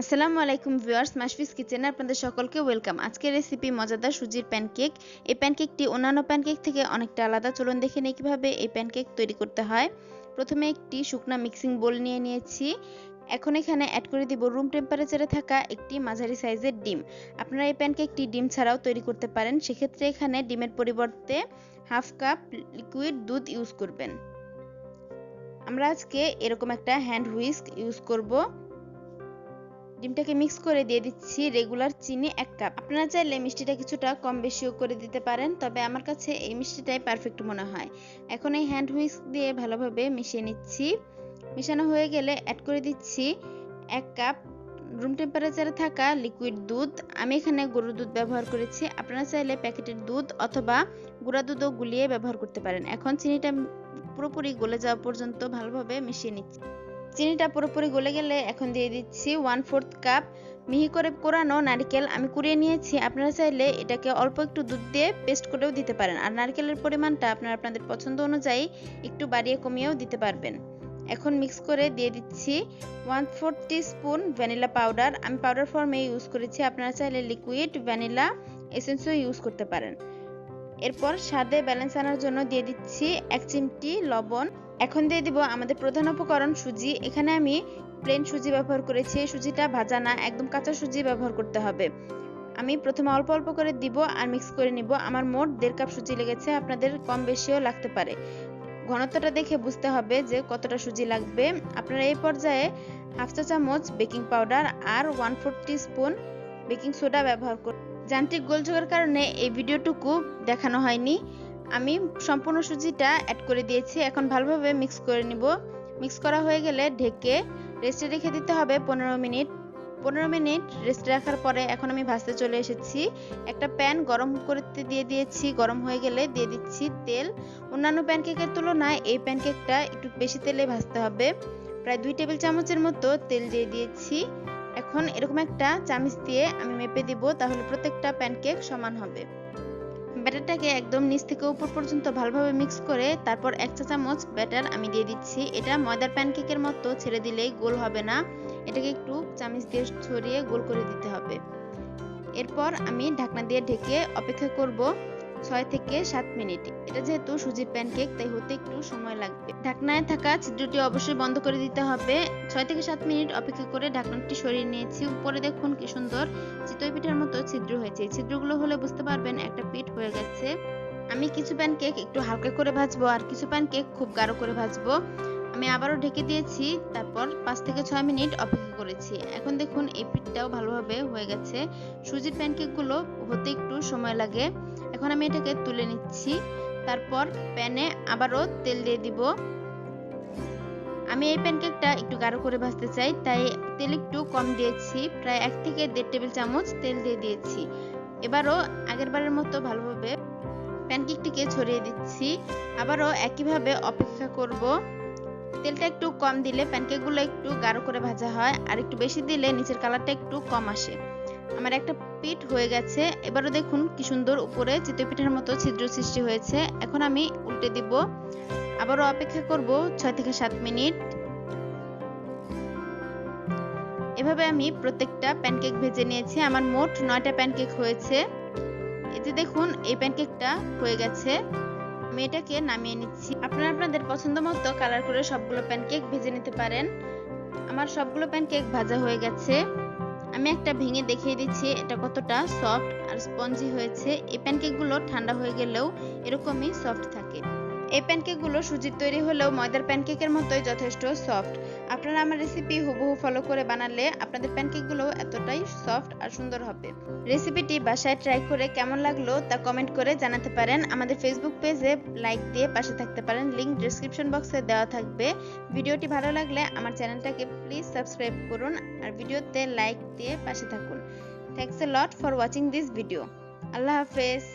আসসালামু আলাইকুম ভিউয়ার্স, মাশফিস কিচেনে আপনাদের সকলকে ওয়েলকাম। আজকের রেসিপি মজাদার সুজির প্যানকেক। এই প্যানকেকটি অন্যান্য প্যানকেক থেকে অনেকটা আলাদা। চলুন দেখে নিই কিভাবে এই প্যানকেক তৈরি করতে হয়। প্রথমে একটি শুকনা মিক্সিং বোল নিয়ে নিয়েছি। এখন এখানে অ্যাড করে দিব রুম টেম্পারেচারে থাকা একটি মাঝারি সাইজের ডিম। আপনারা এই প্যানকেকটি ডিম ছাড়াও তৈরি করতে পারেন। সেক্ষেত্রে এখানে ডিমের পরিবর্তে হাফ কাপ লিকুইড দুধ ইউজ করবেন। আমরা আজকে এরকম একটা হ্যান্ড হুইস্ক ইউজ করব। ডিমটাকে মিক্স করে দিয়ে দিচ্ছি রেগুলার চিনি 1 কাপ। আপনারা চাইলে মিষ্টিটা কিছুটা কম বেশিও করে দিতে পারেন, তবে আমার কাছে এই মিষ্টিটাই পারফেক্ট মনে হয়। এখন এই হ্যান্ড হুইস্ক দিয়ে ভালোভাবে মিশিয়ে নিচ্ছি। মিশানো হয়ে গেলে অ্যাড করে দিচ্ছি 1 কাপ রুম টেম্পারেচারে থাকা লিকুইড দুধ। আমি এখানে গরুর দুধ ব্যবহার করেছি। আপনারা চাইলে প্যাকেটের দুধ অথবা গুঁড়া দুধও গুলিয়ে ব্যবহার করতে পারেন। এখন চিনিটা পুরোপুরি গলে যাওয়া পর্যন্ত ভালোভাবে মিশিয়ে নিচ্ছি। চিনিটা পুরোপুরি গলে গেলে এখন দিয়ে দিচ্ছি 1/4 কাপ মিহি করে কোরানো নারকেল। আমি কুড়িয়ে নিয়েছি। আপনারা চাইলে এটাকে অল্প একটু দুধ দিয়ে পেস্ট করেও দিতে পারেন, আর নারকেলের পরিমাণটা আপনারা আপনাদের পছন্দ অনুযায়ী একটু বাড়িয়ে কমিয়েও দিতে পারবেন। এখন মিক্স করে দিয়ে দিচ্ছি 1/4 টিস্পুন ভ্যানিলা পাউডার। আমি পাউডার ফর্মে ইউজ করেছি। আপনারা চাইলে লিকুইড ভ্যানিলা এসেন্সও ইউজ করতে পারেন। এরপর স্বাদে ব্যালেন্স আনার জন্য দিয়ে দিচ্ছি 1 চিমটি লবণ। এখন দিয়ে দিব আমাদের প্রধান উপকরণ সুজি। এখানে আমি প্লেন সুজি ব্যবহার করেছি। সুজিটা ভাজা না, একদম কাঁচা সুজি ব্যবহার করতে হবে। আমি প্রথমে অল্প অল্প করে দিব আর মিক্স করে নিব। আমার মোট 1.5 কাপ সুজি লেগেছে, আপনাদের কম বেশিও লাগতে পারে। ঘনত্বটা দেখে বুঝতে হবে যে কতটা সুজি লাগবে। আপনারা এই পর্যায়ে হাফ চা চামচ বেকিং পাউডার আর 1/4 টিস্পুন বেকিং সোডা ব্যবহার করুন। যান্ত্রিক গোলযোগের কারণে এই ভিডিওটুকু দেখানো হয়নি। আমি সম্পূর্ণ সুজিটা অ্যাড করে দিয়েছি। এখন ভালোভাবে মিক্স করে নিব। মিক্স করা হয়ে গেলে ঢেকে রেস্টে রেখে দিতে হবে 15 মিনিট। 15 মিনিট রেস্টে রাখার পরে এখন আমি ভাজতে চলে এসেছি। একটা প্যান গরম করতে দিয়ে দিয়েছি। গরম হয়ে গেলে দিয়ে দিচ্ছি তেল। অন্যান্য প্যানকেকের তুলনায় এই প্যানকেকটা একটু বেশি তেলে ভাজতে হবে। প্রায় 2 টেবিল চামচের মতো তেল দিয়ে দিয়েছি। এখন এরকম একটা চামচ দিয়ে আমি মেপে দিব, তাহলে প্রত্যেকটা প্যানকেক সমান হবে। ব্যাটারটাকে একদম নিচ থেকে উপর পর্যন্ত ভালোভাবে মিক্স করে তারপর 1 চা চামচ ব্যাটার আমি দিয়ে দিচ্ছি। এটা ময়দার প্যানকেকের মতো ছেড়ে দিলেই গোল হবে না, এটাকে একটু চামচ দিয়ে ছড়িয়ে গোল করে দিতে হবে। এরপর আমি ঢাকনা দিয়ে ঢেকে অপেক্ষা করব 6 থেকে 7 মিনিট। এটা যেহেতু সুজির প্যানকেক তাই হতে একটু সময় লাগবে। ঢাকনায় থাকা ছিদ্রটি অবশ্যই বন্ধ করে দিতে হবে। 6 থেকে 7 মিনিট অপেক্ষা করে ঢাকনাটি সরিয়ে নিয়েছি। উপরে দেখুন কি সুন্দর চিতই পিঠার মতো ছিদ্র হয়েছে। এই ছিদ্রগুলো হলে বুঝতে পারবেন একটা পিঠ হয়ে গেছে। আমি কিছু প্যানকেক একটু হালকা করে ভাজবো আর কিছু প্যানকেক খুব গাঢ় করে ভাজবো। আমি আবারও ঢেকে দিয়েছি, তারপর 5 থেকে 6 মিনিট অপেক্ষা করেছি। এখন দেখুন এই পিঠটাও ভালোভাবে হয়ে গেছে। সুজির প্যানকেকগুলো হতে একটু সময় লাগে। এখন আমি এটাকে তুলে নিচ্ছি। তারপর প্যানে আবারও তেল দিয়ে দিব। আমি এই প্যানকেকটা একটু গাঢ় করে ভাজতে চাই, তাই তেল একটু কম দিয়েছি। প্রায় 1 থেকে 1.5 টেবিল চামচ তেল দিয়ে দিয়েছি। এবারও আগেরবারের মতো ভালোভাবে প্যানকেকটিকে ছড়িয়ে দিচ্ছি। আবারও একইভাবে অপেক্ষা করব। তেলটা একটু কম দিলে প্যানকেকগুলো একটু গাঢ় করে ভাজা হয়, আর একটু বেশি দিলে নিচের কালারটা একটু কম আসে। আমার একটা পিঠ হয়ে গেছে। এবারও দেখুন কি সুন্দর উপরে চিতই পিঠার মতো ছিদ্র সৃষ্টি হয়েছে। এখন আমি উল্টে দিব। আবারও অপেক্ষা করব 6 থেকে 7 মিনিট। এভাবে আমি প্রত্যেকটা প্যানকেক ভেজে নিয়েছি। আমার মোট 9টা প্যানকেক হয়েছে। এই যে দেখুন এই প্যানকেকটা হয়ে গেছে। আমি এটাকে নামিয়ে নিচ্ছি। আপনারা আপনাদের পছন্দ মতো কালার করে সবগুলো প্যানকেক ভেজে নিতে পারেন। আমার সবগুলো প্যানকেক ভাজা হয়ে গেছে। আমি একটা ভেঙে দেখিয়ে দিচ্ছি এটা কতটা সফট আর স্পঞ্জি হয়েছে। এই প্যানকেকগুলো ঠান্ডা হয়ে গেলেও এরকমই সফট থাকে। এই প্যানকেকগুলো সুজির তৈরি হলেও ময়দার প্যানকেকের মতোই যথেষ্ট সফট। আপনারা আমার রেসিপি হুবহু ফলো করে বানালে আপনাদের প্যানকেকগুলো এতটাই সফট আর সুন্দর হবে। রেসিপিটি বাসায় ট্রাই করে কেমন লাগলো তা কমেন্ট করে জানাতে পারেন। আমাদের ফেসবুক পেজে লাইক দিয়ে পাশে থাকতে পারেন, লিংক ডেসক্রিপশন বক্সে দেওয়া থাকবে। ভিডিওটি ভালো লাগলে আমার চ্যানেলটাকে প্লিজ সাবস্ক্রাইব করুন আর ভিডিওতে লাইক দিয়ে পাশে থাকুন। Thanks a lot for watching this video. আল্লাহ হাফেজ।